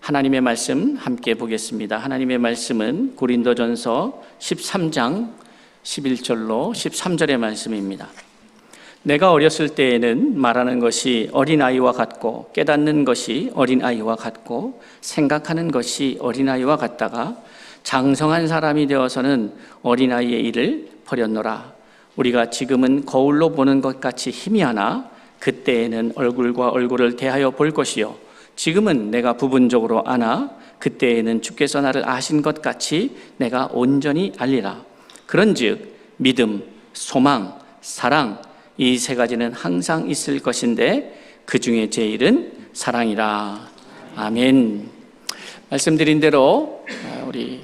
하나님의 말씀 함께 보겠습니다. 하나님의 말씀은 고린도전서 13장 11절로 13절의 말씀입니다. 내가 어렸을 때에는 말하는 것이 어린아이와 같고 깨닫는 것이 어린아이와 같고 생각하는 것이 어린아이와 같다가 장성한 사람이 되어서는 어린아이의 일을 버렸노라. 우리가 지금은 거울로 보는 것 같이 희미하나 그때에는 얼굴과 얼굴을 대하여 볼 것이요 지금은 내가 부분적으로 아나 그때에는 주께서 나를 아신 것 같이 내가 온전히 알리라. 그런즉 믿음, 소망, 사랑 이 세 가지는 항상 있을 것인데 그 중에 제일은 사랑이라. 아멘. 말씀드린 대로 우리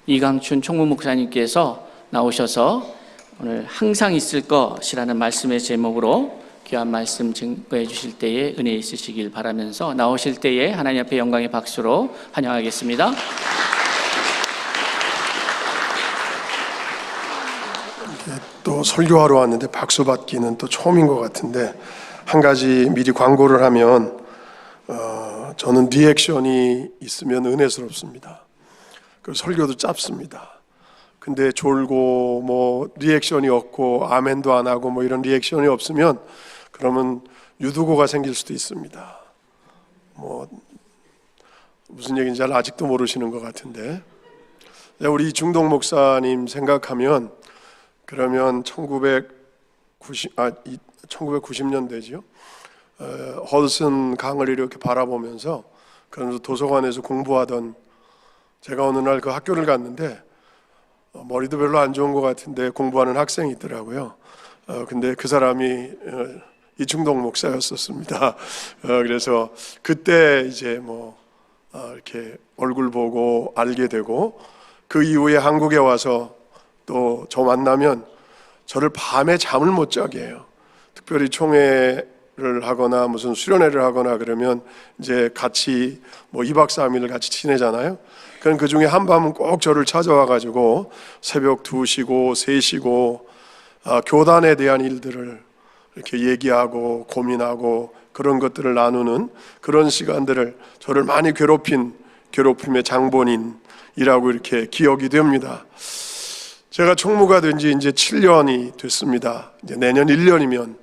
이강춘 총무 목사님께서 나오셔서 오늘 항상 있을 것이라는 말씀의 제목으로 귀한 말씀 증거해 주실 때에 은혜 있으시길 바라면서 나오실 때에 하나님 앞에 영광의 박수로 환영하겠습니다. 또 설교하러 왔는데 박수 받기는 또 처음인 것 같은데 한 가지 미리 광고를 하면 저는 리액션이 있으면 은혜스럽습니다. 그 설교도 짧습니다. 근데 졸고 뭐 리액션이 없고 아멘도 안 하고 뭐 이런 리액션이 없으면 그러면 유두고가 생길 수도 있습니다. 뭐 무슨 얘기인지 아직도 모르시는 것 같은데 우리 이중동 목사님 생각하면 그러면 1990년대죠. 허드슨 강을 이렇게 바라보면서 그러면서 도서관에서 공부하던 제가 어느 날 그 학교를 갔는데 머리도 별로 안 좋은 것 같은데 공부하는 학생이 있더라고요. 근데 그 사람이 이중동 목사였었습니다. 그래서 그때 이제 이렇게 얼굴 보고 알게 되고 그 이후에 한국에 와서 또 저 만나면 저를 밤에 잠을 못 자게 해요. 특별히 총회를 하거나 무슨 수련회를 하거나 그러면 이제 같이 2박 3일을 같이 지내잖아요. 그럼 그 중에 한 밤은 꼭 저를 찾아와 가지고 새벽 2시고 3시고 교단에 대한 일들을 이렇게 얘기하고 고민하고 그런 것들을 나누는 그런 시간들을 저를 많이 괴롭힘의 장본인이라고 이렇게 기억이 됩니다. 제가 총무가 된 지 이제 7년이 됐습니다. 이제 내년 1년이면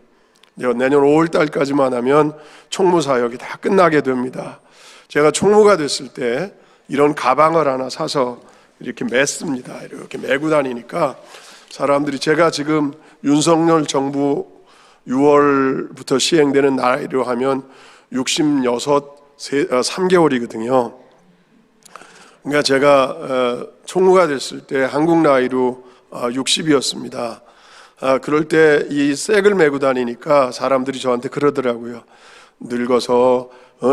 내년 5월 달까지만 하면 총무 사역이 다 끝나게 됩니다. 제가 총무가 됐을 때 이런 가방을 하나 사서 이렇게 맸습니다. 이렇게 메고 다니니까 사람들이 제가 지금 윤석열 정부 6월부터 시행되는 나이로 하면 66, 3개월이거든요. 그러니까 제가 총무가 됐을 때 한국 나이로 60이었습니다. 그럴 때 이 색을 메고 다니니까 사람들이 저한테 그러더라고요. 늙어서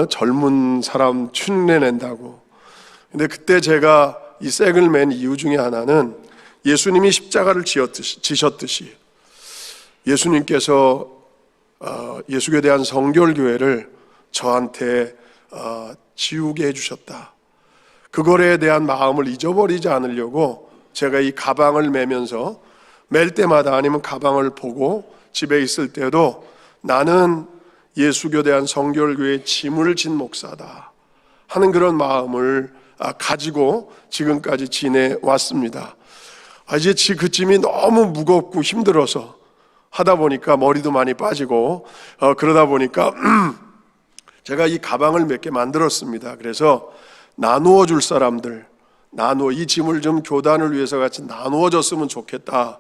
젊은 사람 흉내낸다고. 근데 그때 제가 이 색을 맨 이유 중에 하나는 예수님이 십자가를 지셨듯이 예수님께서 예수교에 대한 성결교회를 저한테 지우게 해주셨다. 그거에 대한 마음을 잊어버리지 않으려고 제가 이 가방을 메면서 맬 때마다 아니면 가방을 보고 집에 있을 때도 나는 예수교에 대한 성결교회의 짐을 진 목사다 하는 그런 마음을 가지고 지금까지 지내왔습니다. 이제 그 짐이 너무 무겁고 힘들어서 하다 보니까 머리도 많이 빠지고 그러다 보니까 제가 이 가방을 몇 개 만들었습니다. 그래서 나누어 줄 사람들, 이 짐을 좀 교단을 위해서 같이 나누어 줬으면 좋겠다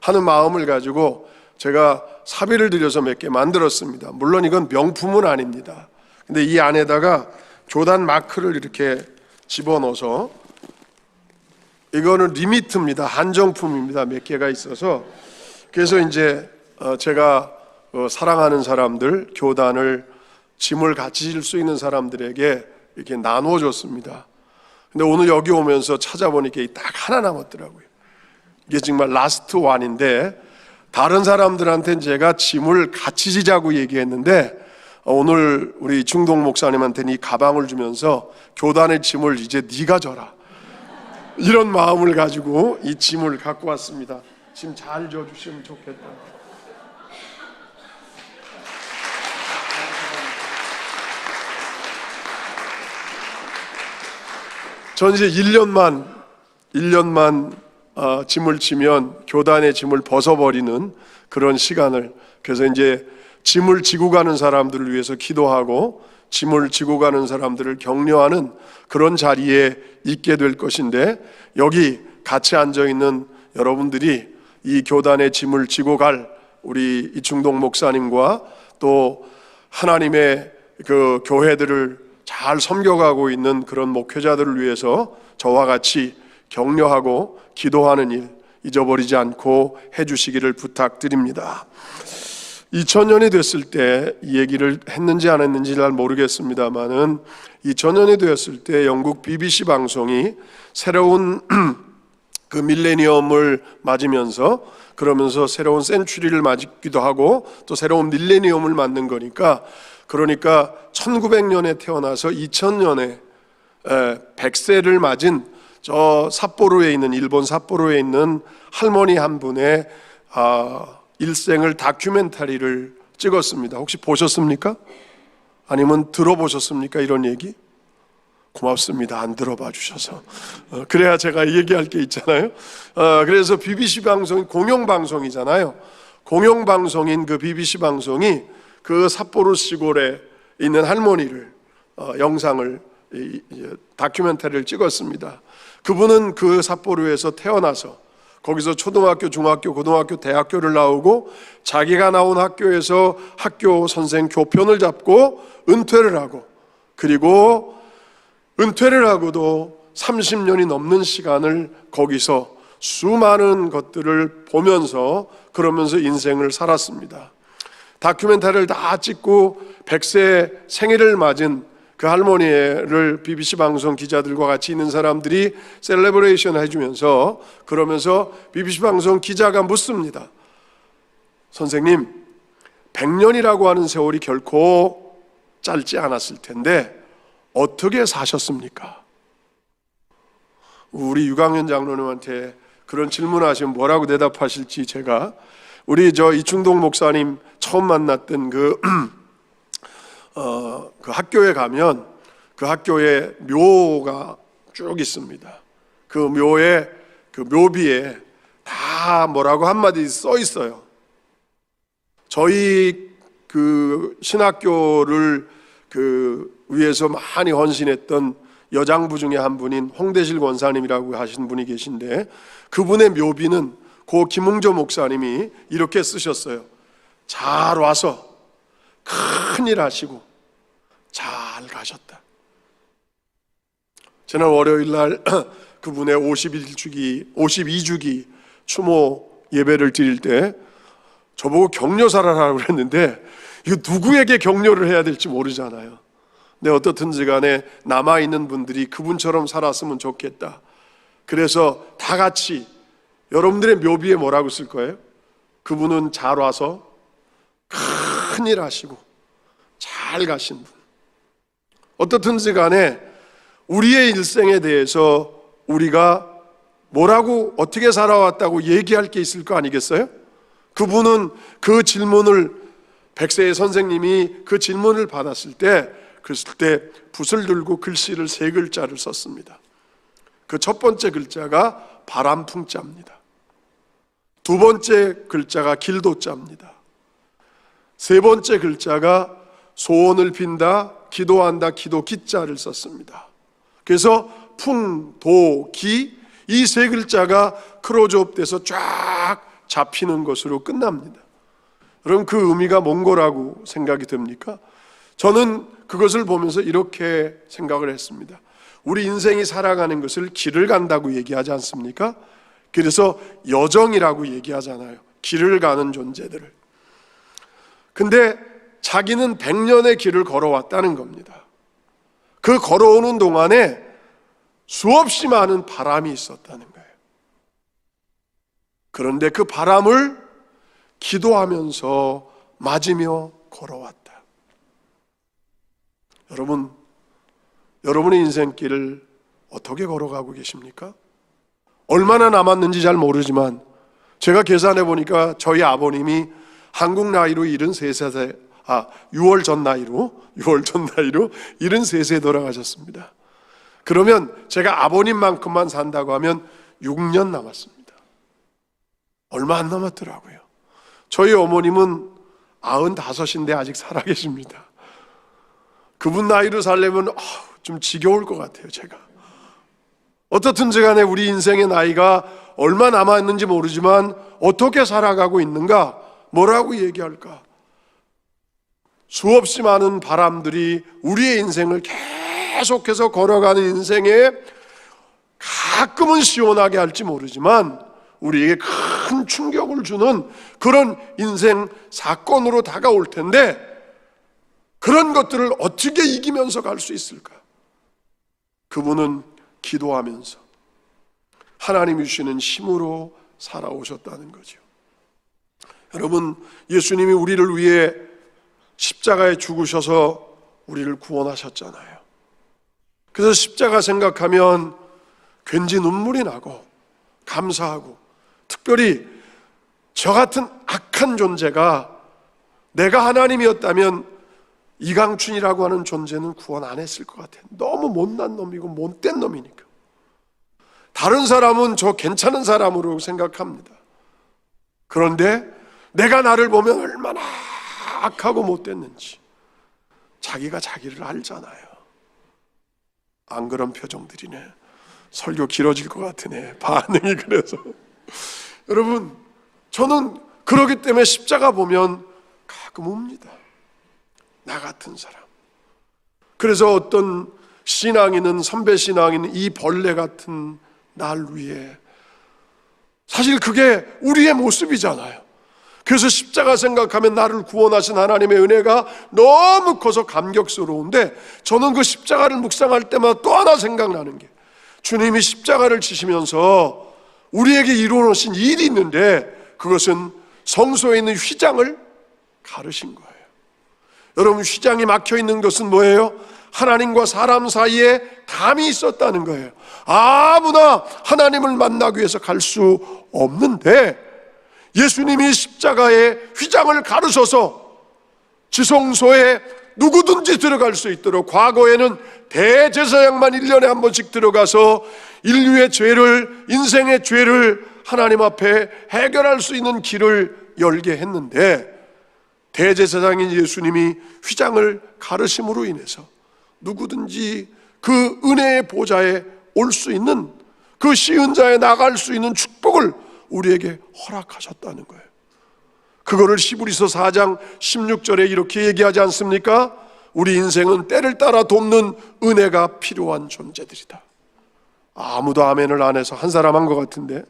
하는 마음을 가지고 제가 사비를 들여서 몇 개 만들었습니다. 물론 이건 명품은 아닙니다. 근데 이 안에다가 교단 마크를 이렇게 집어넣어서 이거는 리미트입니다. 한정품입니다. 몇 개가 있어서 그래서 이제 제가 사랑하는 사람들, 교단을 짐을 같이 질 수 있는 사람들에게 이렇게 나누어 줬습니다. 근데 오늘 여기 오면서 찾아보니까 딱 하나 남았더라고요. 이게 정말 라스트 원인데 다른 사람들한테는 제가 짐을 같이 지자고 얘기했는데 오늘 우리 중동 목사님한테는 이 가방을 주면서 교단의 짐을 이제 네가 져라 이런 마음을 가지고 이 짐을 갖고 왔습니다. 짐 잘 져주시면 좋겠다. 전 이제 1년만 짐을 지면 교단의 짐을 벗어버리는 그런 시간을, 그래서 이제 짐을 지고 가는 사람들을 위해서 기도하고 짐을 지고 가는 사람들을 격려하는 그런 자리에 있게 될 것인데, 여기 같이 앉아 있는 여러분들이 이 교단의 짐을 지고 갈 우리 이충동 목사님과 또 하나님의 그 교회들을 잘 섬겨가고 있는 그런 목회자들을 위해서 저와 같이 격려하고 기도하는 일 잊어버리지 않고 해주시기를 부탁드립니다. 2000년이 됐을 때 이 얘기를 했는지 안 했는지 잘 모르겠습니다만은 2000년이 되었을 때 영국 BBC 방송이 새로운 그 밀레니엄을 맞으면서, 그러면서 새로운 센츄리를 맞기도 하고 또 새로운 밀레니엄을 맞는 거니까, 그러니까 1900년에 태어나서 2000년에 100세를 맞은 저 삿포로에 있는, 일본 삿포로에 있는 할머니 한 분의 일생을 다큐멘터리를 찍었습니다. 혹시 보셨습니까? 아니면 들어보셨습니까? 이런 얘기? 고맙습니다. 안 들어봐 주셔서. 그래야 제가 얘기할 게 있잖아요. 그래서 BBC 방송이 공영방송이잖아요. 공영방송인 그 BBC 방송이 그 삿포로 시골에 있는 할머니를 영상을, 다큐멘터리를 찍었습니다. 그분은 그 삿포로에서 태어나서 거기서 초등학교, 중학교, 고등학교, 대학교를 나오고 자기가 나온 학교에서 학교 선생 교편을 잡고 은퇴를 하고, 그리고 은퇴를 하고도 30년이 넘는 시간을 거기서 수많은 것들을 보면서, 그러면서 인생을 살았습니다. 다큐멘터리를 다 찍고 100세 생일을 맞은 그 할머니를 BBC 방송 기자들과 같이 있는 사람들이 셀레브레이션 해주면서, 그러면서 BBC 방송 기자가 묻습니다. 선생님, 100년이라고 하는 세월이 결코 짧지 않았을 텐데 어떻게 사셨습니까? 우리 유강현 장로님한테 그런 질문하시면 뭐라고 대답하실지, 제가 우리 이충동 목사님 처음 만났던 그 학교에 가면 그 학교에 묘가 쭉 있습니다. 그 묘에, 그 묘비에 다 뭐라고 한마디 써 있어요. 저희 그 신학교를 위해서 많이 헌신했던 여장부 중에 한 분인 홍대실 권사님이라고 하신 분이 계신데, 그분의 묘비는 고 김웅조 목사님이 이렇게 쓰셨어요. 잘 와서 큰일 하시고 잘 가셨다. 지난 월요일 날 그분의 52주기 추모 예배를 드릴 때 저보고 격려사라라고 그랬는데, 이거 누구에게 격려를 해야 될지 모르잖아요. 근데 어떻든지 간에 남아있는 분들이 그분처럼 살았으면 좋겠다. 그래서 다 같이 여러분들의 묘비에 뭐라고 쓸 거예요? 그분은 잘 와서 큰일 하시고 잘 가신 분. 어떻든지 간에 우리의 일생에 대해서 우리가 뭐라고, 어떻게 살아왔다고 얘기할 게 있을 거 아니겠어요? 그분은 그 질문을, 100세의 선생님이 그 질문을 받았을 때, 그때 붓을 들고 글씨를 3글자를 썼습니다. 그 첫 번째 글자가 바람풍자입니다. 두 번째 글자가 길도자입니다. 세 번째 글자가 소원을 빈다, 기도한다, 기도 기자를 썼습니다. 그래서 풍, 도, 기, 이 3글자가 크로즈업돼서 쫙 잡히는 것으로 끝납니다. 그럼 그 의미가 뭔 거라고 생각이 듭니까? 저는 그것을 보면서 이렇게 생각을 했습니다. 우리 인생이 살아가는 것을 길을 간다고 얘기하지 않습니까? 그래서 여정이라고 얘기하잖아요. 길을 가는 존재들을. 근데 자기는 100년의 길을 걸어왔다는 겁니다. 그 걸어오는 동안에 수없이 많은 바람이 있었다는 거예요. 그런데 그 바람을 기도하면서 맞으며 걸어왔다. 여러분, 여러분의 인생길을 어떻게 걸어가고 계십니까? 얼마나 남았는지 잘 모르지만 제가 계산해 보니까 저희 아버님이 한국 나이로 73세, 6월 전 나이로 73세 돌아가셨습니다. 그러면 제가 아버님만큼만 산다고 하면 6년 남았습니다. 얼마 안 남았더라고요. 저희 어머님은 95인데 아직 살아계십니다. 그분 나이로 살려면 좀 지겨울 것 같아요. 제가 어떻든지 간에 우리 인생의 나이가 얼마 남았는지 모르지만 어떻게 살아가고 있는가, 뭐라고 얘기할까? 수없이 많은 바람들이 우리의 인생을 계속해서 걸어가는 인생에 가끔은 시원하게 할지 모르지만 우리에게 큰 충격을 주는 그런 인생 사건으로 다가올 텐데, 그런 것들을 어떻게 이기면서 갈 수 있을까? 그분은 기도하면서 하나님이 주시는 힘으로 살아오셨다는 거죠. 여러분, 예수님이 우리를 위해 십자가에 죽으셔서 우리를 구원하셨잖아요. 그래서 십자가 생각하면 괜히 눈물이 나고 감사하고, 특별히 저 같은 악한 존재가 내가 하나님이었다면 이강춘이라고 하는 존재는 구원 안 했을 것 같아요. 너무 못난 놈이고 못된 놈이니까. 다른 사람은 저 괜찮은 사람으로 생각합니다. 그런데 내가 나를 보면 얼마나 악하고 못됐는지 자기가 자기를 알잖아요. 안 그런 표정들이네. 설교 길어질 것 같으네, 반응이. 그래서 여러분, 저는 그러기 때문에 십자가 보면 가끔 웁니다. 나 같은 사람. 그래서 어떤 신앙인은, 선배 신앙인은 이 벌레 같은 날 위해, 사실 그게 우리의 모습이잖아요. 그래서 십자가 생각하면 나를 구원하신 하나님의 은혜가 너무 커서 감격스러운데, 저는 그 십자가를 묵상할 때마다 또 하나 생각나는 게, 주님이 십자가를 지시면서 우리에게 이루어놓으신 일이 있는데, 그것은 성소에 있는 휘장을 가르신 거예요. 여러분, 휘장이 막혀 있는 것은 뭐예요? 하나님과 사람 사이에 담이 있었다는 거예요. 아무나 하나님을 만나기 위해서 갈 수 없는데, 예수님이 십자가에 휘장을 가르셔서 지성소에 누구든지 들어갈 수 있도록, 과거에는 대제사장만 1년에 한 번씩 들어가서 인류의 죄를, 인생의 죄를 하나님 앞에 해결할 수 있는 길을 열게 했는데, 대제사장인 예수님이 휘장을 가르심으로 인해서 누구든지 그 은혜의 보좌에 올 수 있는, 그 시은자에 나갈 수 있는 축복을 우리에게 허락하셨다는 거예요. 그거를 히브리서 4장 16절에 이렇게 얘기하지 않습니까? 우리 인생은 때를 따라 돕는 은혜가 필요한 존재들이다. 아무도 아멘을 안 해서 한 사람 한 것 같은데,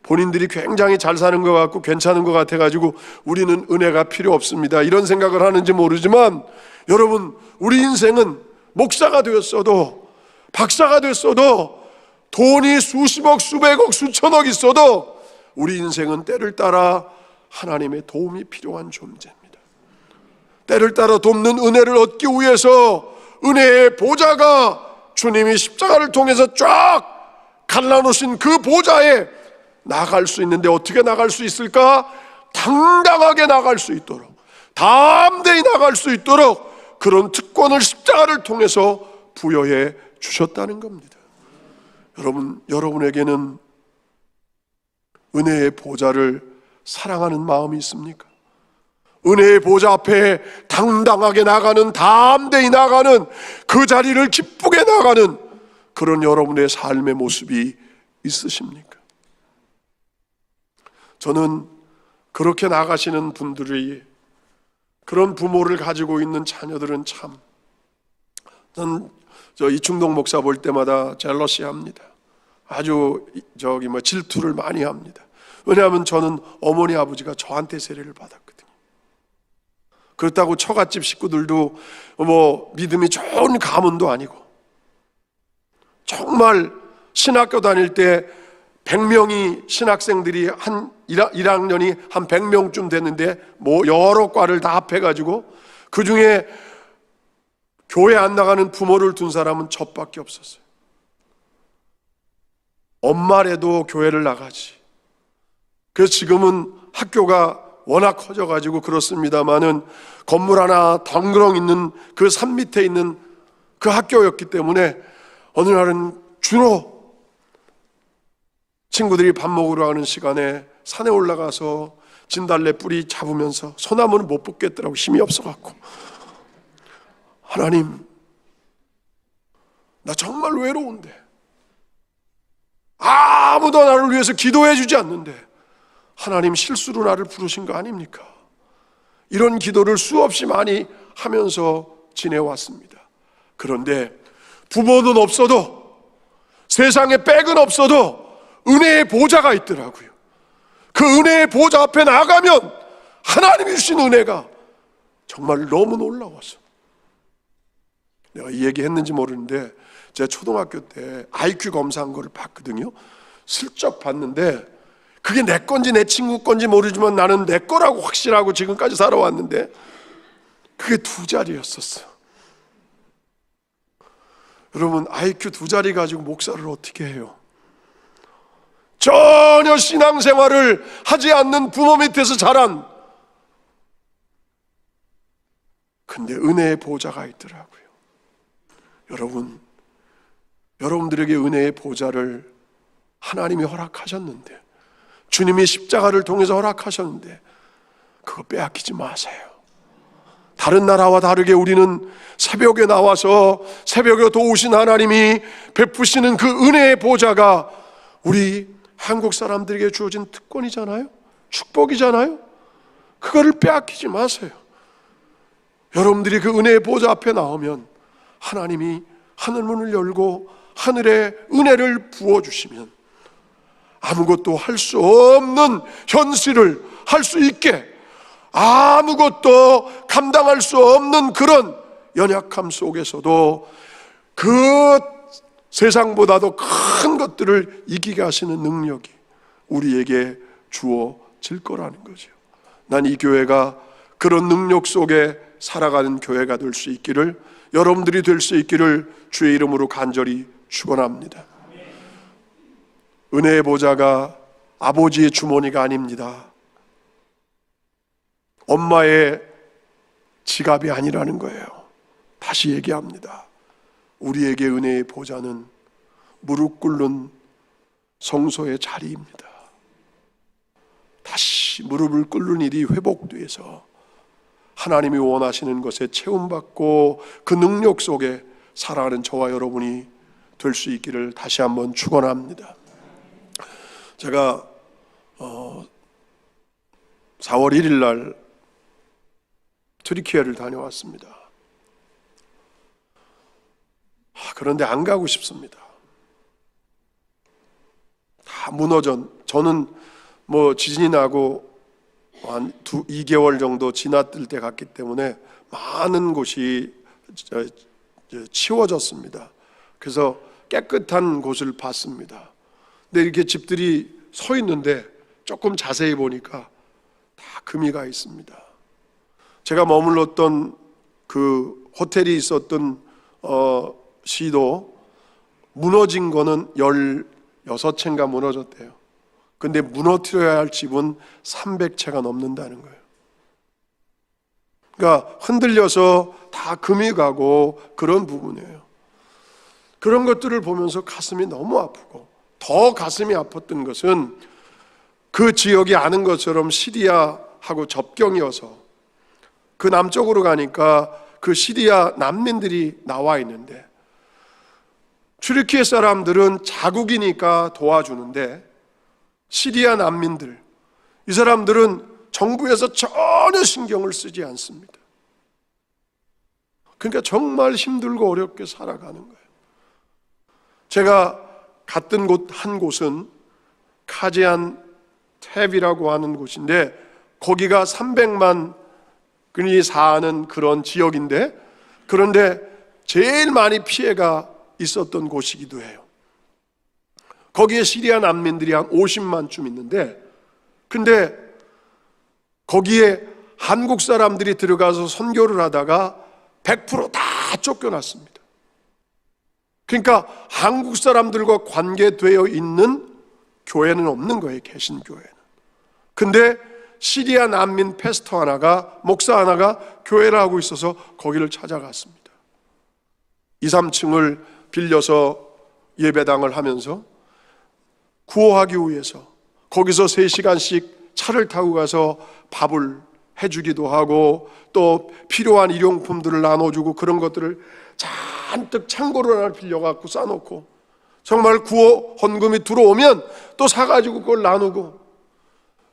본인들이 굉장히 잘 사는 것 같고 괜찮은 것 같아가지고 우리는 은혜가 필요 없습니다, 이런 생각을 하는지 모르지만, 여러분, 우리 인생은 목사가 되었어도, 박사가 됐어도, 돈이 수십억, 수백억, 수천억 있어도 우리 인생은 때를 따라 하나님의 도움이 필요한 존재입니다. 때를 따라 돕는 은혜를 얻기 위해서 은혜의 보좌가, 주님이 십자가를 통해서 쫙 갈라놓으신 그 보좌에 나갈 수 있는데, 어떻게 나갈 수 있을까? 당당하게 나갈 수 있도록, 담대히 나갈 수 있도록 그런 특권을 십자가를 통해서 부여해 주셨다는 겁니다. 여러분에게는 은혜의 보좌를 사랑하는 마음이 있습니까? 은혜의 보좌 앞에 당당하게 나가는, 담대히 나가는, 그 자리를 기쁘게 나가는 그런 여러분의 삶의 모습이 있으십니까? 저는 그렇게 나가시는 분들이, 그런 부모를 가지고 있는 자녀들은 참, 저 이충동 목사 볼 때마다 젤러시 합니다. 아주 질투를 많이 합니다. 왜냐하면 저는 어머니 아버지가 저한테 세례를 받았거든요. 그렇다고 처갓집 식구들도 믿음이 좋은 가문도 아니고, 정말 신학교 다닐 때 100명이 신학생들이 한 1학년이 한 100명쯤 됐는데, 여러 과를 다 합해가지고 그 중에 교회 안 나가는 부모를 둔 사람은 저밖에 없었어요. 엄마래도 교회를 나가지. 그래서 지금은 학교가 워낙 커져가지고 그렇습니다만은, 건물 하나 덩그렁 있는 그 산 밑에 있는 그 학교였기 때문에 어느 날은 주로 친구들이 밥 먹으러 가는 시간에 산에 올라가서 진달래 뿌리 잡으면서 소나무는 못 뽑겠더라고, 힘이 없어갖고. 하나님, 나 정말 외로운데, 아무도 나를 위해서 기도해 주지 않는데 하나님 실수로 나를 부르신 거 아닙니까? 이런 기도를 수없이 많이 하면서 지내왔습니다. 그런데 부모는 없어도, 세상에 백은 없어도 은혜의 보좌가 있더라고요. 그 은혜의 보좌 앞에 나가면 하나님이 주신 은혜가 정말 너무 놀라워서, 내가 이 얘기 했는지 모르는데 제가 초등학교 때 IQ 검사한 거를 봤거든요. 슬쩍 봤는데 그게 내 건지 내 친구 건지 모르지만 나는 내 거라고 확신하고 지금까지 살아왔는데 그게 2자리였었어. 여러분, IQ 2자리 가지고 목사를 어떻게 해요? 전혀 신앙생활을 하지 않는 부모 밑에서 자란, 근데 은혜의 보좌가 있더라고요. 여러분, 여러분들에게 은혜의 보좌를 하나님이 허락하셨는데, 주님이 십자가를 통해서 허락하셨는데 그거 빼앗기지 마세요. 다른 나라와 다르게 우리는 새벽에 나와서 새벽에 도우신 하나님이 베푸시는 그 은혜의 보좌가 우리 한국 사람들에게 주어진 특권이잖아요. 축복이잖아요. 그거를 빼앗기지 마세요. 여러분들이 그 은혜의 보좌 앞에 나오면 하나님이 하늘문을 열고 하늘의 은혜를 부어주시면 아무것도 할 수 없는 현실을 할 수 있게, 아무것도 감당할 수 없는 그런 연약함 속에서도 그 세상보다도 큰 것들을 이기게 하시는 능력이 우리에게 주어질 거라는 거죠. 난 이 교회가 그런 능력 속에 살아가는 교회가 될 수 있기를, 여러분들이 될 수 있기를 주의 이름으로 간절히 축원합니다. 은혜의 보좌가 아버지의 주머니가 아닙니다. 엄마의 지갑이 아니라는 거예요. 다시 얘기합니다. 우리에게 은혜의 보좌는 무릎 꿇는 성소의 자리입니다. 다시 무릎을 꿇는 일이 회복돼서 하나님이 원하시는 것에 채움받고 그 능력 속에 살아가는 저와 여러분이 될 수 있기를 다시 한번 축원합니다. 제가 4월 1일 날 트리키예를 다녀왔습니다. 그런데 안 가고 싶습니다. 다 무너져. 저는 지진이 나고 한 2개월 정도 지났을 때 갔기 때문에 많은 곳이 치워졌습니다. 그래서 깨끗한 곳을 봤습니다. 근데 이렇게 집들이 서 있는데 조금 자세히 보니까 다 금이 가 있습니다. 제가 머물렀던 그 호텔이 있었던 시도 무너진 거는 16채인가 무너졌대요. 근데 무너뜨려야 할 집은 300채가 넘는다는 거예요. 그러니까 흔들려서 다 금이 가고 그런 부분이에요. 그런 것들을 보면서 가슴이 너무 아프고, 더 가슴이 아팠던 것은 그 지역이 아는 것처럼 시리아하고 접경이어서 그 남쪽으로 가니까 그 시리아 난민들이 나와 있는데, 튀르키예 사람들은 자국이니까 도와주는데 시리아 난민들, 이 사람들은 정부에서 전혀 신경을 쓰지 않습니다. 그러니까 정말 힘들고 어렵게 살아가는 거예요. 제가 갔던 곳 한 곳은 카지안 탭이라고 하는 곳인데, 거기가 300만 근이 사는 그런 지역인데, 그런데 제일 많이 피해가 있었던 곳이기도 해요. 거기에 시리아 난민들이 한 50만쯤 있는데, 근데 거기에 한국 사람들이 들어가서 선교를 하다가 100% 다 쫓겨났습니다. 그러니까 한국 사람들과 관계되어 있는 교회는 없는 거예요, 개신교회는. 근데 시리아 난민 패스터 하나가, 목사 하나가 교회를 하고 있어서 거기를 찾아갔습니다. 2, 3층을 빌려서 예배당을 하면서 구호하기 위해서 거기서 3시간씩 차를 타고 가서 밥을 해주기도 하고 또 필요한 일용품들을 나눠주고 그런 것들을 잔뜩 창고를 하나 빌려갖고 싸놓고 정말 구호 헌금이 들어오면 또 사가지고 그걸 나누고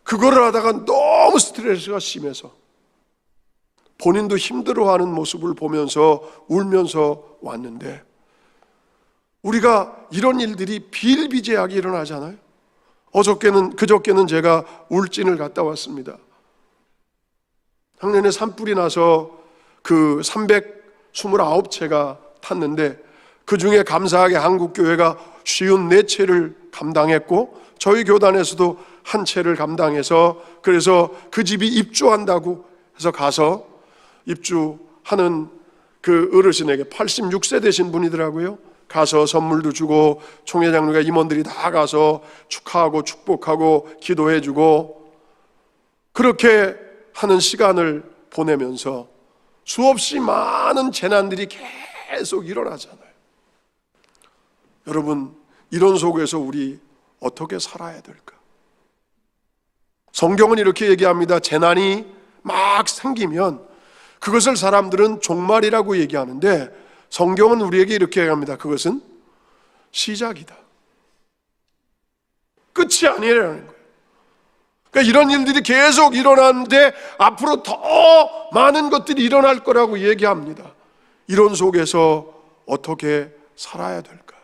그거를 하다가 너무 스트레스가 심해서 본인도 힘들어하는 모습을 보면서 울면서 왔는데 우리가 이런 일들이 비일비재하게 일어나잖아요. 그저께는 제가 울진을 갔다 왔습니다. 작년에 산불이 나서 그 329채가 탔는데 그 중에 감사하게 한국교회가 54채를 감당했고 저희 교단에서도 한 채를 감당해서 그래서 그 집이 입주한다고 해서 가서 입주하는 그 어르신에게 86세 되신 분이더라고요. 가서 선물도 주고 총회장님과 임원들이 다 가서 축하하고 축복하고 기도해주고 그렇게 하는 시간을 보내면서 수없이 많은 재난들이 계속 일어나잖아요. 여러분, 이런 속에서 우리 어떻게 살아야 될까? 성경은 이렇게 얘기합니다. 재난이 막 생기면 그것을 사람들은 종말이라고 얘기하는데 성경은 우리에게 이렇게 얘기합니다. 그것은 시작이다. 끝이 아니라는 거예요. 그러니까 이런 일들이 계속 일어나는데 앞으로 더 많은 것들이 일어날 거라고 얘기합니다. 이런 속에서 어떻게 살아야 될까?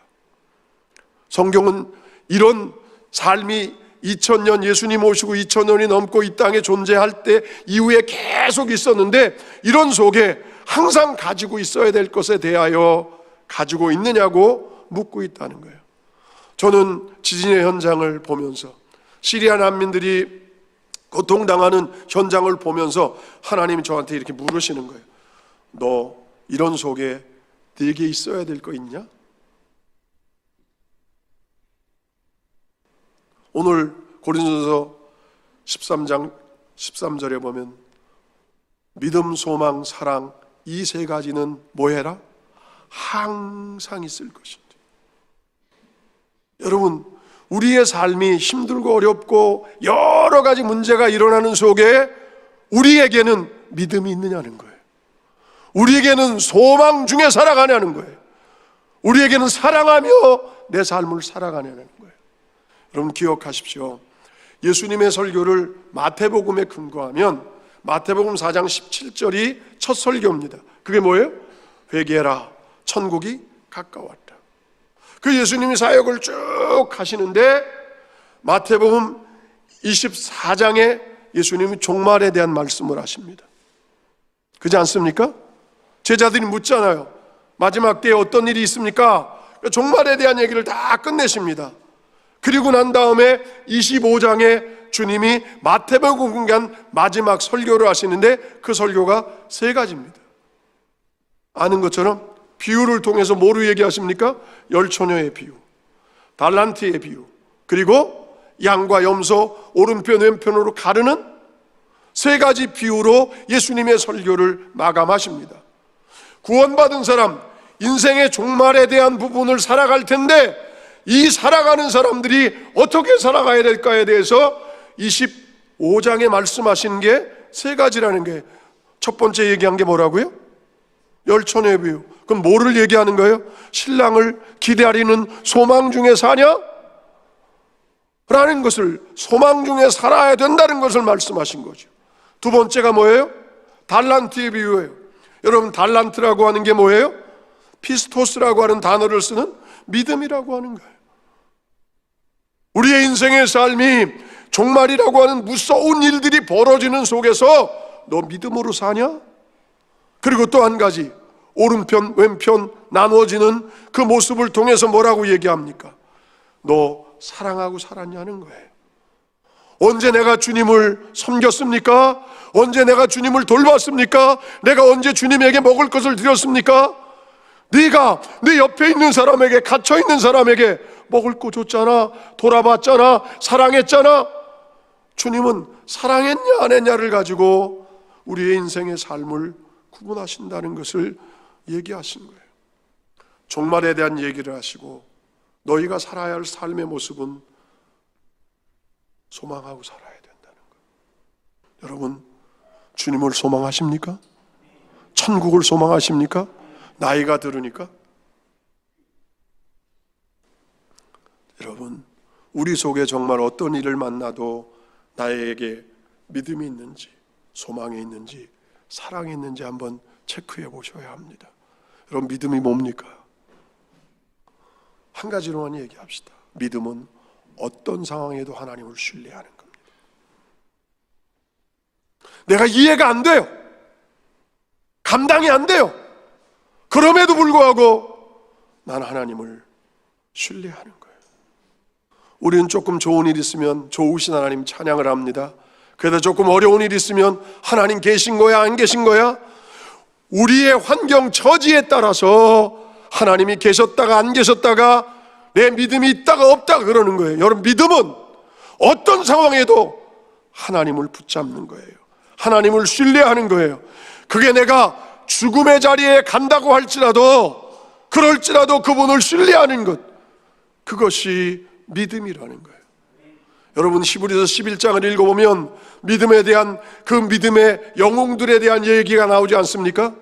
성경은 이런 삶이 2000년 예수님 오시고 2000년이 넘고 이 땅에 존재할 때 이후에 계속 있었는데 이런 속에 항상 가지고 있어야 될 것에 대하여 가지고 있느냐고 묻고 있다는 거예요. 저는 지진의 현장을 보면서 시리아 난민들이 고통당하는 현장을 보면서 하나님이 저한테 이렇게 물으시는 거예요. 너 이런 속에 네게 있어야 될 거 있냐? 오늘 고린도전서 13장 13절에 보면 믿음, 소망, 사랑 이 세 가지는 뭐 해라? 항상 있을 것인데. 여러분, 우리의 삶이 힘들고 어렵고 여러 가지 문제가 일어나는 속에 우리에게는 믿음이 있느냐는 거예요. 우리에게는 소망 중에 살아가냐는 거예요. 우리에게는 사랑하며 내 삶을 살아가냐는 거예요. 여러분 기억하십시오. 예수님의 설교를 마태복음에 근거하면 마태복음 4장 17절이 첫 설교입니다. 그게 뭐예요? 회개하라, 천국이 가까웠다. 그 예수님이 사역을 쭉 하시는데 마태복음 24장에 예수님이 종말에 대한 말씀을 하십니다. 그렇지 않습니까? 제자들이 묻잖아요. 마지막 때에 어떤 일이 있습니까? 종말에 대한 얘기를 다 끝내십니다. 그리고 난 다음에 25장에 주님이 마태복음에 공개한 마지막 설교를 하시는데 그 설교가 세 가지입니다. 아는 것처럼 비유를 통해서 뭐로 얘기하십니까? 열처녀의 비유, 달란트의 비유, 그리고 양과 염소 오른편 왼편으로 가르는 세 가지 비유로 예수님의 설교를 마감하십니다. 구원받은 사람, 인생의 종말에 대한 부분을 살아갈 텐데 이 살아가는 사람들이 어떻게 살아가야 될까에 대해서 25장에 말씀하신 게 세 가지라는 게 첫 번째 얘기한 게 뭐라고요? 열처녀의 비유. 그럼 뭐를 얘기하는 거예요? 신랑을 기다리는 소망 중에 사냐? 라는 것을, 소망 중에 살아야 된다는 것을 말씀하신 거죠. 두 번째가 뭐예요? 달란트의 비유예요. 여러분 달란트라고 하는 게 뭐예요? 피스토스라고 하는 단어를 쓰는 믿음이라고 하는 거예요. 우리의 인생의 삶이 종말이라고 하는 무서운 일들이 벌어지는 속에서 너 믿음으로 사냐? 그리고 또 한 가지, 오른편 왼편 나누어지는 그 모습을 통해서 뭐라고 얘기합니까? 너 사랑하고 살았냐는 거예요. 언제 내가 주님을 섬겼습니까? 언제 내가 주님을 돌봤습니까? 내가 언제 주님에게 먹을 것을 드렸습니까? 네가 네 옆에 있는 사람에게, 갇혀 있는 사람에게 먹을 거 줬잖아, 돌아봤잖아, 사랑했잖아. 주님은 사랑했냐 안 했냐를 가지고 우리의 인생의 삶을 구분하신다는 것을 얘기하신 거예요. 종말에 대한 얘기를 하시고 너희가 살아야 할 삶의 모습은 소망하고 살아야 된다는 거예요. 여러분, 주님을 소망하십니까? 천국을 소망하십니까? 나이가 들으니까? 여러분, 우리 속에 정말 어떤 일을 만나도 나에게 믿음이 있는지, 소망이 있는지, 사랑이 있는지 한번 체크해 보셔야 합니다. 여러분, 믿음이 뭡니까? 한 가지로만 얘기합시다. 믿음은 어떤 상황에도 하나님을 신뢰하는 겁니다. 내가 이해가 안 돼요. 감당이 안 돼요. 그럼에도 불구하고 난 하나님을 신뢰하는 거예요. 우리는 조금 좋은 일 있으면 좋으신 하나님 찬양을 합니다. 그래도 조금 어려운 일 있으면 하나님 계신 거야, 안 계신 거야? 우리의 환경, 처지에 따라서 하나님이 계셨다가 안 계셨다가 내 믿음이 있다가 없다가 그러는 거예요. 여러분, 믿음은 어떤 상황에도 하나님을 붙잡는 거예요. 하나님을 신뢰하는 거예요. 그게 내가 죽음의 자리에 간다고 할지라도, 그럴지라도 그분을 신뢰하는 것, 그것이 믿음이라는 거예요. 여러분, 히브리서 11장을 읽어보면 믿음에 대한, 그 믿음의 영웅들에 대한 얘기가 나오지 않습니까?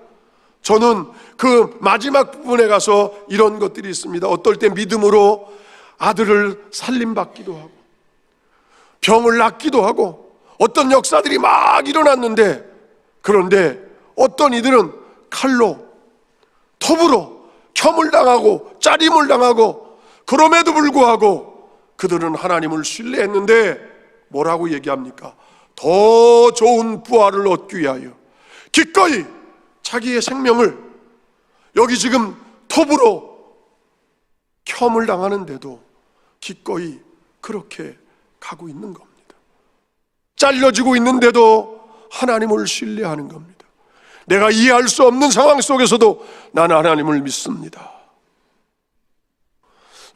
저는 그 마지막 부분에 가서 이런 것들이 있습니다. 어떨 때 믿음으로 아들을 살림받기도 하고 병을 낫기도 하고 어떤 역사들이 막 일어났는데, 그런데 어떤 이들은 칼로, 톱으로 켬을 당하고 짜림을 당하고, 그럼에도 불구하고 그들은 하나님을 신뢰했는데 뭐라고 얘기합니까? 더 좋은 부활을 얻기 위하여 기꺼이 자기의 생명을, 여기 지금 톱으로 켬을 당하는데도 기꺼이 그렇게 가고 있는 겁니다. 잘려지고 있는데도 하나님을 신뢰하는 겁니다. 내가 이해할 수 없는 상황 속에서도 나는 하나님을 믿습니다.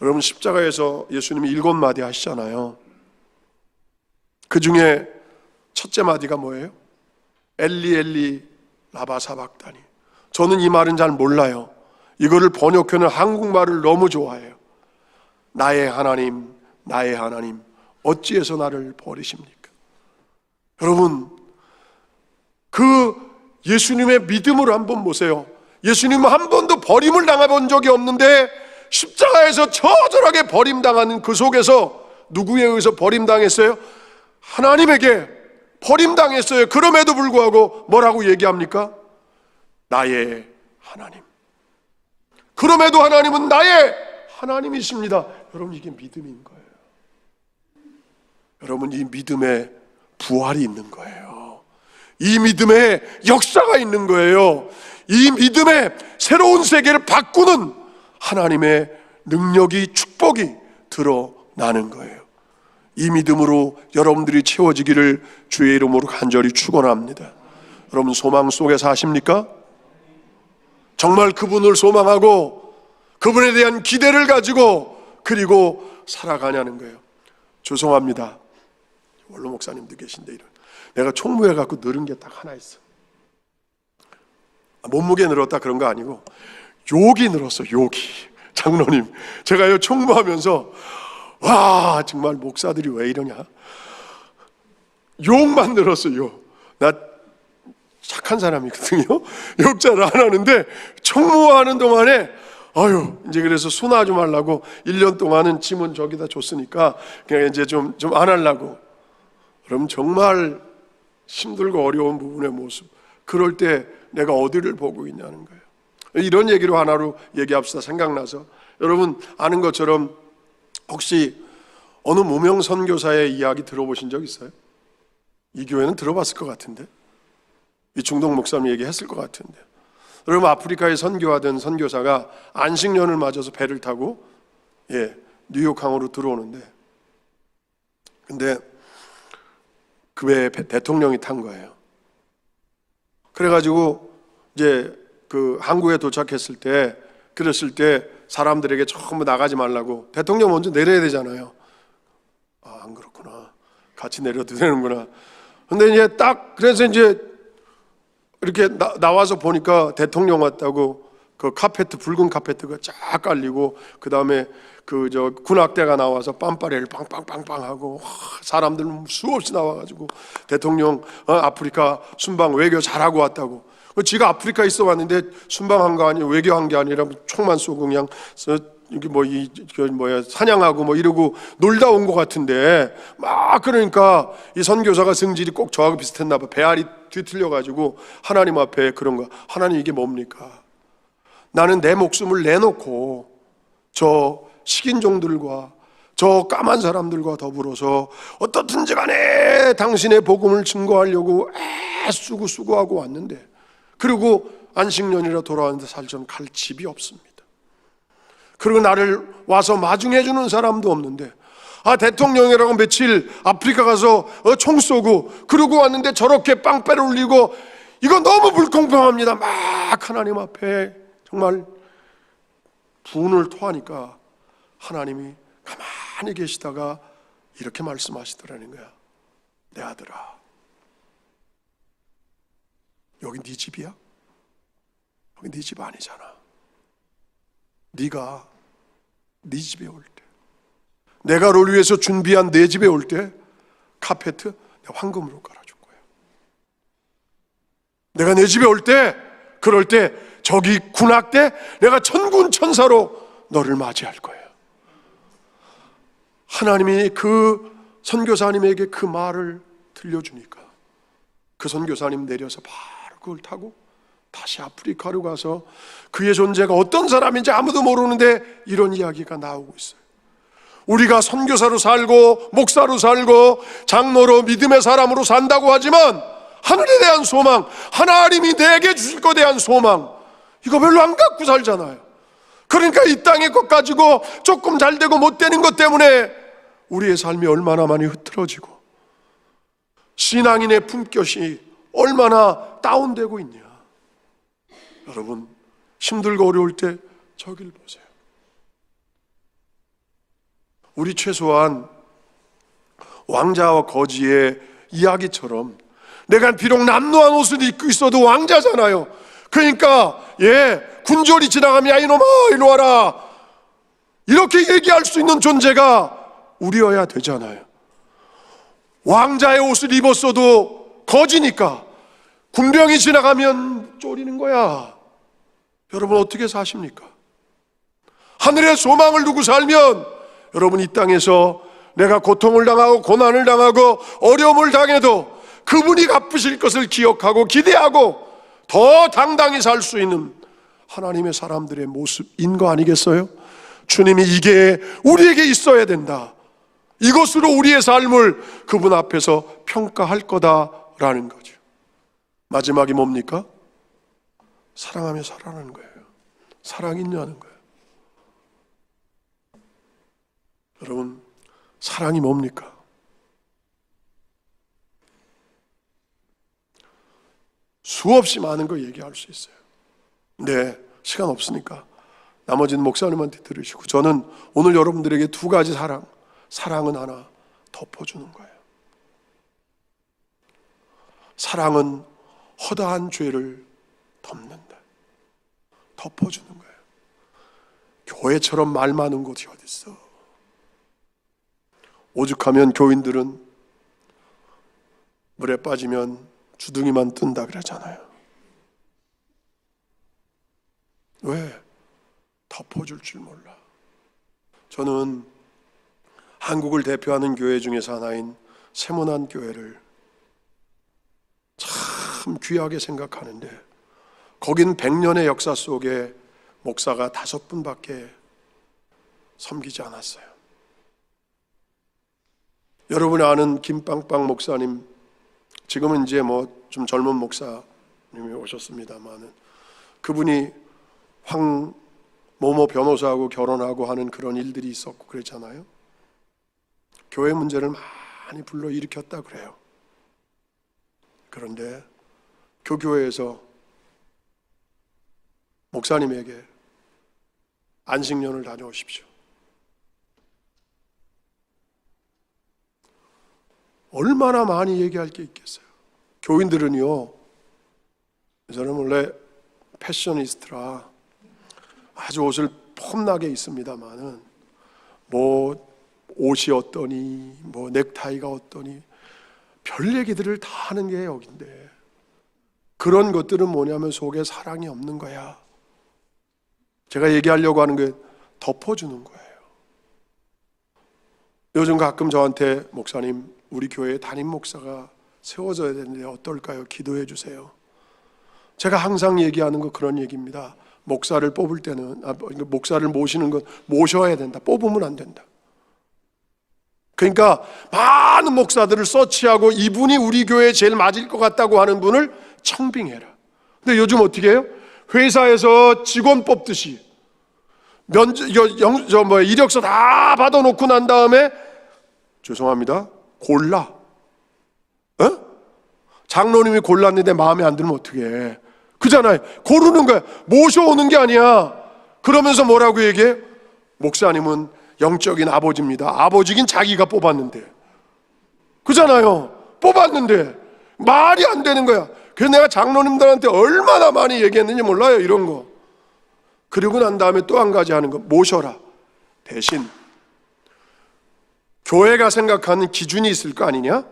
여러분, 십자가에서 예수님이 7마디 하시잖아요. 그 중에 첫째 마디가 뭐예요? 엘리 엘리 라바 사박다니. 저는 이 말은 잘 몰라요. 이거를 번역하는 한국말을 너무 좋아해요. 나의 하나님, 나의 하나님, 어찌해서 나를 버리십니까? 여러분, 그 예수님의 믿음을 한번 보세요. 예수님은 한 번도 버림을 당해본 적이 없는데 십자가에서 처절하게 버림당하는 그 속에서 누구에 의해서 버림당했어요? 하나님에게 버림당했어요. 그럼에도 불구하고 뭐라고 얘기합니까? 나의 하나님. 그럼에도 하나님은 나의 하나님이십니다. 여러분, 이게 믿음인 거예요. 여러분, 이 믿음에 부활이 있는 거예요. 이 믿음에 역사가 있는 거예요. 이 믿음에 새로운 세계를 바꾸는 하나님의 능력이, 축복이 드러나는 거예요. 이 믿음으로 여러분들이 채워지기를 주의 이름으로 간절히 축원합니다. 여러분, 소망 속에 사십니까? 정말 그분을 소망하고 그분에 대한 기대를 가지고 그리고 살아가냐는 거예요. 죄송합니다. 원로 목사님도 계신데 내가 총무해 갖고 늘은 게 딱 하나 있어. 몸무게 늘었다 그런 거 아니고 욕이 늘었어. 욕이. 장로님, 제가요 총무하면서 와, 정말 목사들이 왜 이러냐, 욕만 늘었어요. 나 착한 사람이거든요. 욕 잘 안 하는데 총무하는 동안에 아유, 이제 그래서 순화 좀 하려고 1년 동안은 짐은 저기다 줬으니까 그냥 이제 좀 안 하려고. 그럼 정말 힘들고 어려운 부분의 모습, 그럴 때 내가 어디를 보고 있냐는 거예요. 이런 얘기로 하나로 얘기합시다. 생각나서. 여러분 아는 것처럼 혹시 어느 무명 선교사의 이야기 들어보신 적 있어요? 이 교회는 들어봤을 것 같은데, 이 중동 목사님 얘기했을 것 같은데. 여러분, 아프리카에 선교하던 선교사가 안식년을 맞아서 배를 타고 뉴욕항으로 들어오는데, 근데 그 배에 대통령이 탄 거예요. 그래가지고 이제 그 한국에 도착했을 때, 그랬을 때 사람들에게 전부 나가지 말라고, 대통령 먼저 내려야 되잖아요. 아, 안 그렇구나. 같이 내려도 되는구나. 근데 이제 딱 그래서 이제 이렇게 나와서 보니까 대통령 왔다고 그 카페트, 붉은 카페트가 쫙 깔리고, 그 다음에 군악대가 나와서 빰빠레를 빵빵빵빵 하고, 사람들 수없이 나와가지고 대통령 아프리카 순방 외교 잘하고 왔다고. 지가 아프리카 있어 왔는데 순방한 거 아니고 외교한 게 아니라 총만 쏘고 그냥 이게 사냥하고 이러고 놀다 온 것 같은데, 막 그러니까 이 선교사가 성질이 꼭 저하고 비슷했나 봐. 배알이 뒤틀려 가지고 하나님 앞에 그런 거. 하나님, 이게 뭡니까? 나는 내 목숨을 내놓고 저 식인종들과 저 까만 사람들과 더불어서 어떻든지 간에 당신의 복음을 증거하려고 애쓰고 수고하고 왔는데, 그리고 안식년이라 돌아왔는데 살전 갈 집이 없습니다. 그리고 나를 와서 마중해 주는 사람도 없는데, 대통령이라고 며칠 아프리카 가서 총 쏘고 그러고 왔는데 저렇게 빵빼를 울리고, 이거 너무 불공평합니다. 막 하나님 앞에 정말 분을 토하니까 하나님이 가만히 계시다가 이렇게 말씀하시더라는 거야. 내 아들아, 여기 네 집이야? 여기 네 집 아니잖아. 네가 네 집에 올 때, 내가 너를 위해서 준비한 내 집에 올 때 카페트 내가 황금으로 깔아줄 거야. 내가 내 집에 올 때, 그럴 때 저기 군악대, 내가 천군 천사로 너를 맞이할 거예요. 하나님이 그 선교사님에게 그 말을 들려주니까 그 선교사님 내려서 바로 그걸 타고 다시 아프리카로 가서 그의 존재가 어떤 사람인지 아무도 모르는데 이런 이야기가 나오고 있어요. 우리가 선교사로 살고 목사로 살고 장로로 믿음의 사람으로 산다고 하지만 하늘에 대한 소망, 하나님이 내게 주실 것에 대한 소망, 이거 별로 안 갖고 살잖아요. 그러니까 이 땅의 것 가지고 조금 잘 되고 못 되는 것 때문에 우리의 삶이 얼마나 많이 흐트러지고 신앙인의 품격이 얼마나 다운되고 있냐. 여러분, 힘들고 어려울 때 저길 보세요. 우리 최소한 왕자와 거지의 이야기처럼 내가 비록 남루한 옷을 입고 있어도 왕자잖아요. 그러니까 군졸이 지나가면 야 이놈아 이리 와라, 이렇게 얘기할 수 있는 존재가 우리여야 되잖아요. 왕자의 옷을 입었어도 거지니까 군병이 지나가면 쫄이는 거야. 여러분, 어떻게 사십니까? 하늘의 소망을 두고 살면 여러분, 이 땅에서 내가 고통을 당하고 고난을 당하고 어려움을 당해도 그분이 갚으실 것을 기억하고 기대하고 더 당당히 살 수 있는 하나님의 사람들의 모습인 거 아니겠어요? 주님이 이게 우리에게 있어야 된다, 이것으로 우리의 삶을 그분 앞에서 평가할 거다라는 거죠. 마지막이 뭡니까? 사랑하며 살아가는 거예요. 사랑이 있냐는 거예요. 여러분, 사랑이 뭡니까? 수없이 많은 거 얘기할 수 있어요. 네, 시간 없으니까 나머지는 목사님한테 들으시고, 저는 오늘 여러분들에게 두 가지 사랑은 하나 덮어주는 거예요. 사랑은 허다한 죄를 덮는다, 덮어주는 거예요. 교회처럼 말 많은 곳이 어디 있어? 오죽하면 교인들은 물에 빠지면 주둥이만 뜬다 그러잖아요. 왜? 덮어줄 줄 몰라. 저는 한국을 대표하는 교회 중에서 하나인 세문안 교회를 참 귀하게 생각하는데, 거긴 100년의 역사 속에 목사가 5분밖에 섬기지 않았어요. 여러분이 아는 김빵빵 목사님, 지금은 이제 좀 젊은 목사님이 오셨습니다만은, 그분이 황모모 변호사하고 결혼하고 하는 그런 일들이 있었고 그랬잖아요. 교회 문제를 많이 불러일으켰다 그래요. 그런데 그 교회에서 목사님에게 안식년을 다녀오십시오, 얼마나 많이 얘기할 게 있겠어요. 교인들은요, 저는 원래 패셔니스트라 아주 옷을 폼나게 입습니다만은 뭐 옷이 어떠니, 뭐 넥타이가 어떠니, 별 얘기들을 다 하는 게 여긴데, 그런 것들은 뭐냐면 속에 사랑이 없는 거야. 제가 얘기하려고 하는 게 덮어주는 거예요. 요즘 가끔 저한테 목사님, 우리 교회에 담임 목사가 세워져야 되는데 어떨까요? 기도해 주세요. 제가 항상 얘기하는 거 그런 얘기입니다. 목사를 뽑을 때는, 목사를 모시는 건 모셔야 된다. 뽑으면 안 된다. 그러니까 많은 목사들을 서치하고 이분이 우리 교회에 제일 맞을 것 같다고 하는 분을 청빙해라. 근데 요즘 어떻게 해요? 회사에서 직원 뽑듯이 이력서 다 받아놓고 난 다음에 죄송합니다, 골라. 장로님이 골랐는데 마음에 안 들면 어떻게 해? 그잖아요. 고르는 거야. 모셔오는 게 아니야. 그러면서 뭐라고 얘기해? 목사님은 영적인 아버지입니다. 아버지긴 자기가 뽑았는데. 그잖아요. 뽑았는데 말이 안 되는 거야. 그래서 내가 장로님들한테 얼마나 많이 얘기했는지 몰라요, 이런 거. 그리고 난 다음에 또 한 가지 하는 거, 모셔라. 대신 교회가 생각하는 기준이 있을 거 아니냐?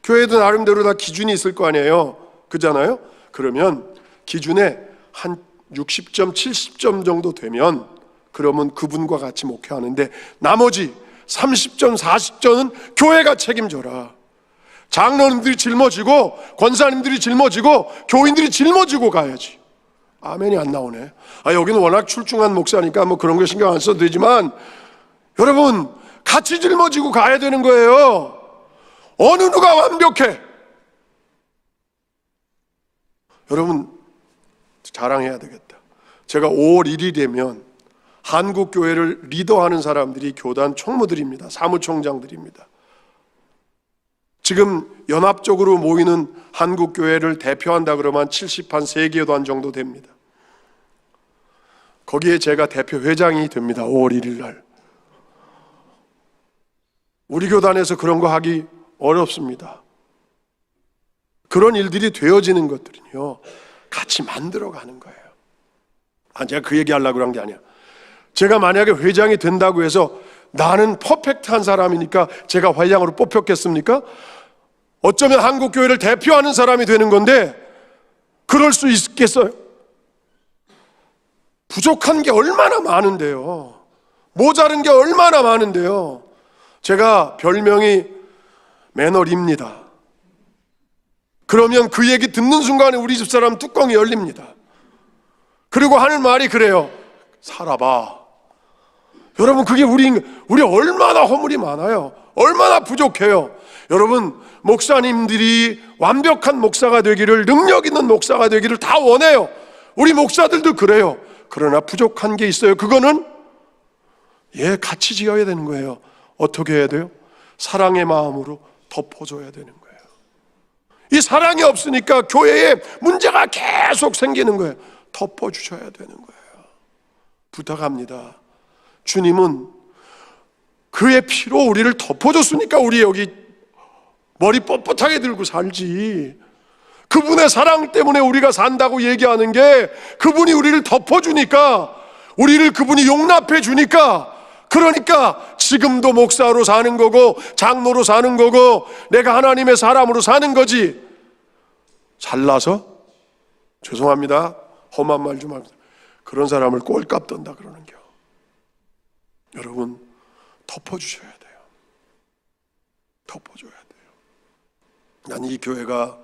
교회도 나름대로 다 기준이 있을 거 아니에요. 그잖아요. 그러면 기준에 한 60점, 70점 정도 되면 그러면 그분과 같이 목회하는데, 나머지 30점, 40점은 교회가 책임져라. 장로님들이 짊어지고, 권사님들이 짊어지고, 교인들이 짊어지고 가야지. 아멘이 안 나오네. 여기는 워낙 출중한 목사니까 뭐 그런 거 신경 안 써도 되지만, 여러분 같이 짊어지고 가야 되는 거예요. 어느 누가 완벽해? 여러분 자랑해야 되겠다. 제가 5월 1일 되면 한국 교회를 리더하는 사람들이 교단 총무들입니다. 사무총장들입니다. 지금 연합적으로 모이는 한국 교회를 대표한다 그러면 73개 단 정도 됩니다. 거기에 제가 대표 회장이 됩니다. 5월 1일 날. 우리 교단에서 그런 거 하기 어렵습니다. 그런 일들이 되어지는 것들은요, 같이 만들어가는 거예요. 제가 그 얘기 하려고 한 게 아니야. 제가 만약에 회장이 된다고 해서 나는 퍼펙트한 사람이니까 제가 회장으로 뽑혔겠습니까? 어쩌면 한국교회를 대표하는 사람이 되는 건데 그럴 수 있겠어요? 부족한 게 얼마나 많은데요. 모자른 게 얼마나 많은데요. 제가 별명이 매너리입니다. 그러면 그 얘기 듣는 순간에 우리 집사람 뚜껑이 열립니다. 그리고 하는 말이 그래요. 살아봐. 여러분, 그게 우리 얼마나 허물이 많아요. 얼마나 부족해요. 여러분, 목사님들이 완벽한 목사가 되기를, 능력 있는 목사가 되기를 다 원해요. 우리 목사들도 그래요. 그러나 부족한 게 있어요. 그거는 같이 지어야 되는 거예요. 어떻게 해야 돼요? 사랑의 마음으로 덮어줘야 되는 거예요. 이 사랑이 없으니까 교회에 문제가 계속 생기는 거예요. 덮어주셔야 되는 거예요. 부탁합니다. 주님은 그의 피로 우리를 덮어줬으니까 우리 여기 머리 뻣뻣하게 들고 살지. 그분의 사랑 때문에 우리가 산다고 얘기하는 게, 그분이 우리를 덮어주니까, 우리를 그분이 용납해 주니까, 그러니까 지금도 목사로 사는 거고 장로로 사는 거고 내가 하나님의 사람으로 사는 거지. 잘나서? 죄송합니다, 험한 말 좀 합니다. 그런 사람을 꼴값 떤다 그러는 겨. 여러분, 덮어주셔야 돼요. 덮어줘야 돼요. 난 이 교회가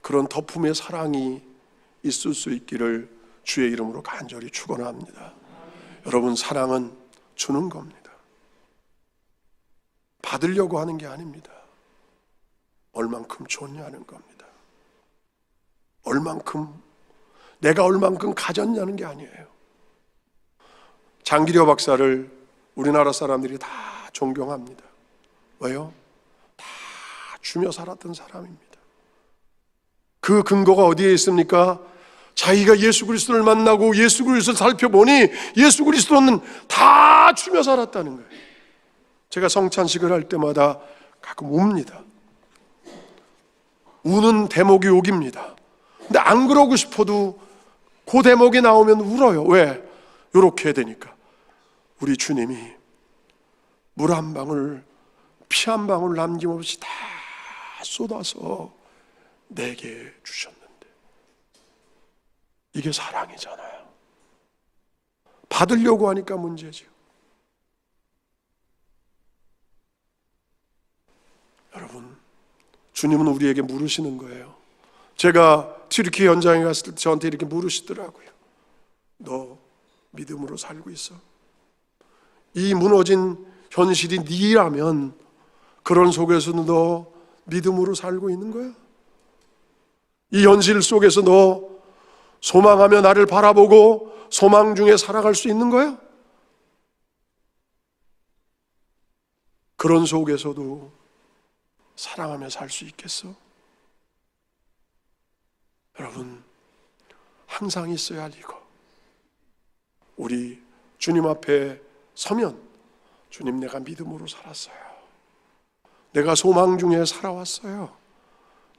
그런 덮음의 사랑이 있을 수 있기를 주의 이름으로 간절히 축원합니다. 여러분, 사랑은 주는 겁니다. 받으려고 하는 게 아닙니다. 얼만큼 줬냐는 겁니다. 내가 얼만큼 가졌냐는 게 아니에요. 장기려 박사를 우리나라 사람들이 다 존경합니다. 왜요? 다 주며 살았던 사람입니다. 그 근거가 어디에 있습니까? 자기가 예수 그리스도를 만나고 예수 그리스도를 살펴보니 예수 그리스도는 다 주며 살았다는 거예요. 제가 성찬식을 할 때마다 가끔 웁니다. 우는 대목이 욕입니다. 근데 안 그러고 싶어도 그 대목이 나오면 울어요. 왜? 이렇게 되니까 우리 주님이 물 한 방울, 피 한 방울 남김없이 다 쏟아서 내게 주셨는데, 이게 사랑이잖아요. 받으려고 하니까 문제죠. 여러분, 주님은 우리에게 물으시는 거예요. 제가 튀르키 현장에 갔을 때 저한테 이렇게 물으시더라고요. 너 믿음으로 살고 있어? 이 무너진 현실이 네라면 그런 속에서는 너 믿음으로 살고 있는 거야? 이 현실 속에서 너 소망하며 나를 바라보고 소망 중에 살아갈 수 있는 거야? 그런 속에서도 사랑하며 살 수 있겠어? 여러분, 항상 있어야 할 이거. 우리 주님 앞에 서면, 주님, 내가 믿음으로 살았어요. 내가 소망 중에 살아왔어요.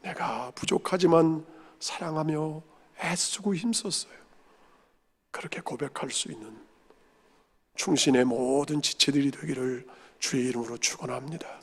내가 부족하지만 사랑하며 애쓰고 힘썼어요. 그렇게 고백할 수 있는 충신의 모든 지체들이 되기를 주의 이름으로 축원합니다.